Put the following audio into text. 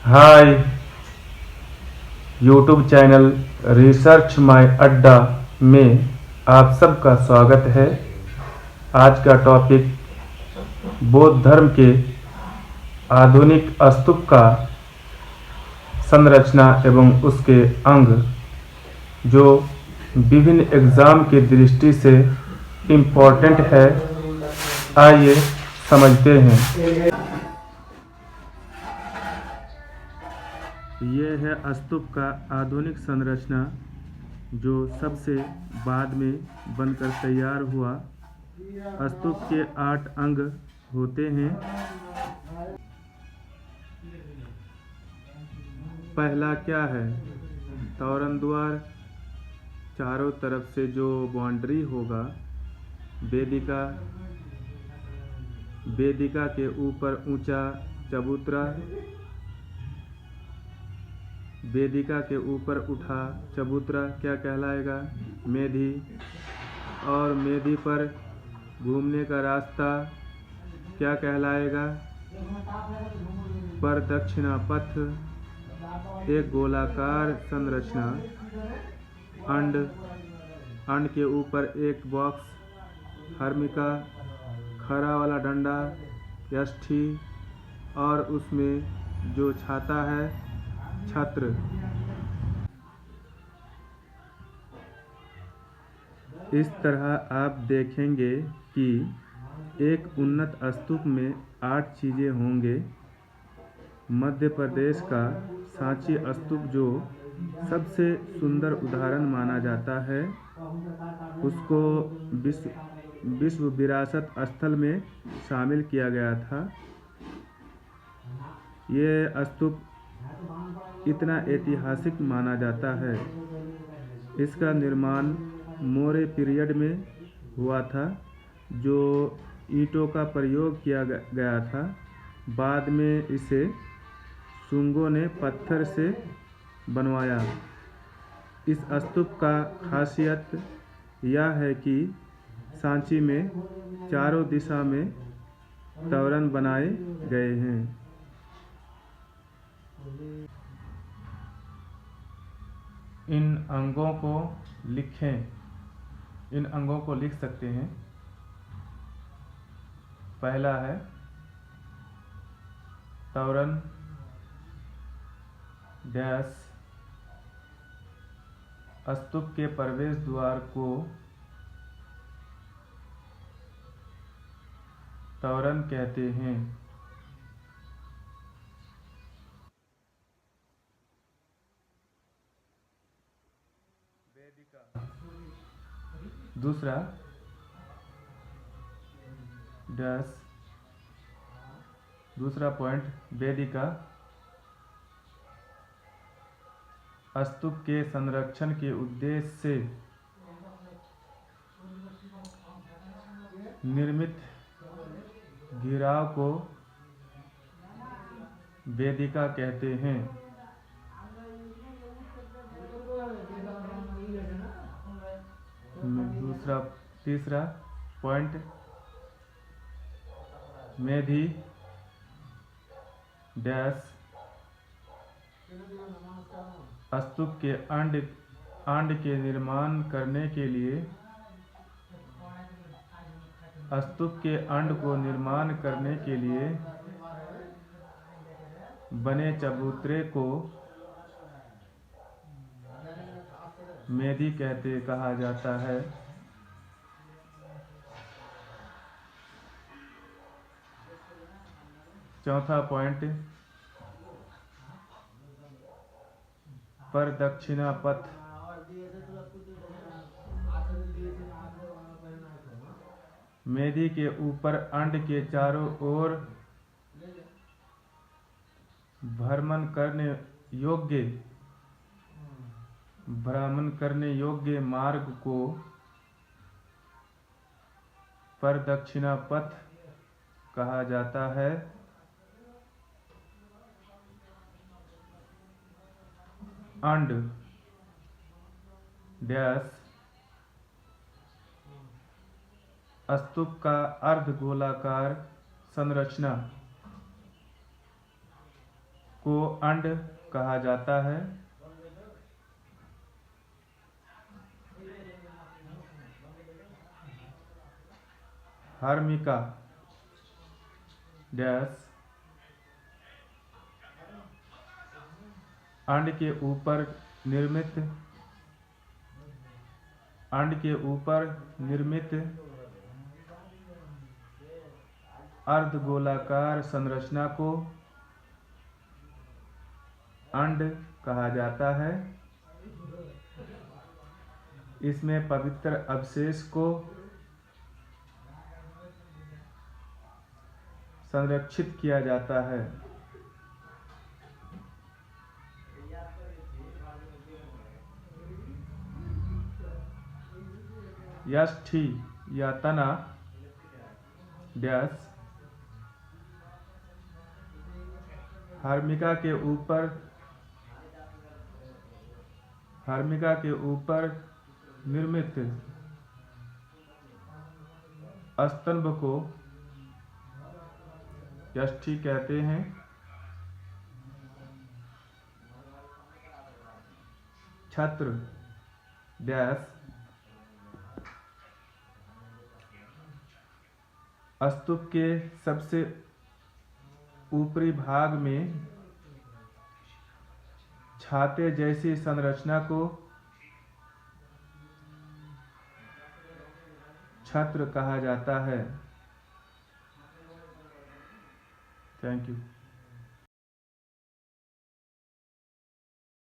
Hi, YouTube channel research my अड्डा में आप सबका स्वागत है। आज का टॉपिक बौद्ध धर्म के आधुनिक स्तूप का संरचना एवं उसके अंग, जो विभिन्न एग्जाम की दृष्टि से इम्पोर्टेंट है। आइए समझते हैं। यह है स्तूप का आधुनिक संरचना, जो सबसे बाद में बनकर तैयार हुआ। स्तूप के 8 अंग होते हैं। पहला क्या है? तोरण द्वार, चारों तरफ से जो बाउंड्री होगा। वेदिका, वेदिका के ऊपर ऊंचा चबूतरा, वेदिका के ऊपर उठा चबूतरा क्या कहलाएगा? मेधी। और मेधी पर घूमने का रास्ता क्या कहलाएगा? प्रदक्षिणा पथ। एक गोलाकार संरचना, अंड, अंड के ऊपर एक बॉक्स, हर्मिका, खरा वाला डंडा, यष्टि, और उसमें जो छाता है, छत्र। इस तरह आप देखेंगे कि एक उन्नत स्तूप में 8 चीज़ें होंगे। मध्य प्रदेश का सांची स्तूप, जो सबसे सुंदर उदाहरण माना जाता है, उसको विश्व विरासत स्थल में शामिल किया गया था। ये स्तूप इतना ऐतिहासिक माना जाता है। इसका निर्माण मौर्य पीरियड में हुआ था, जो ईंटों का प्रयोग किया गया था। बाद में इसे शुंगों ने पत्थर से बनवाया। इस स्तूप का खासियत यह है कि सांची में चारों दिशा में तोरण बनाए गए हैं। इन अंगों को लिखें। इन अंगों को लिख सकते हैं। पहला है तोरण डैश। स्तूप के प्रवेश द्वार को तोरण कहते हैं। दूसरा डैश, दूसरा पॉइंट, वेदिका। स्तूप के संरक्षण के उद्देश्य से निर्मित घेराव को वेदिका कहते हैं। तीसरा पॉइंट, मेधी डैश। स्तूप के अंड के निर्माण करने के लिए, स्तूप के अंड को निर्माण करने के लिए बने चबूतरे को मेधी कहा जाता है। चौथा पॉइंट, प्रदक्षिणा पथ। मेधी के ऊपर अंड के चारों ओर भ्रमण करने योग्य मार्ग को प्रदक्षिणा पथ कहा जाता है। अंड डैश स्तूप का अर्ध गोलाकार संरचना को अंड कहा जाता है। हर्मिका डैश अंड के ऊपर निर्मित अर्धगोलाकार संरचना को अंड कहा जाता है। इसमें पवित्र अवशेष को संरक्षित किया जाता है। यष्टि या तना डैश हर्मिका के ऊपर निर्मित स्तंभ को यष्टि कहते हैं। छत्र डैश स्तूप के सबसे ऊपरी भाग में छाते जैसी संरचना को छत्र कहा जाता है। Thank you.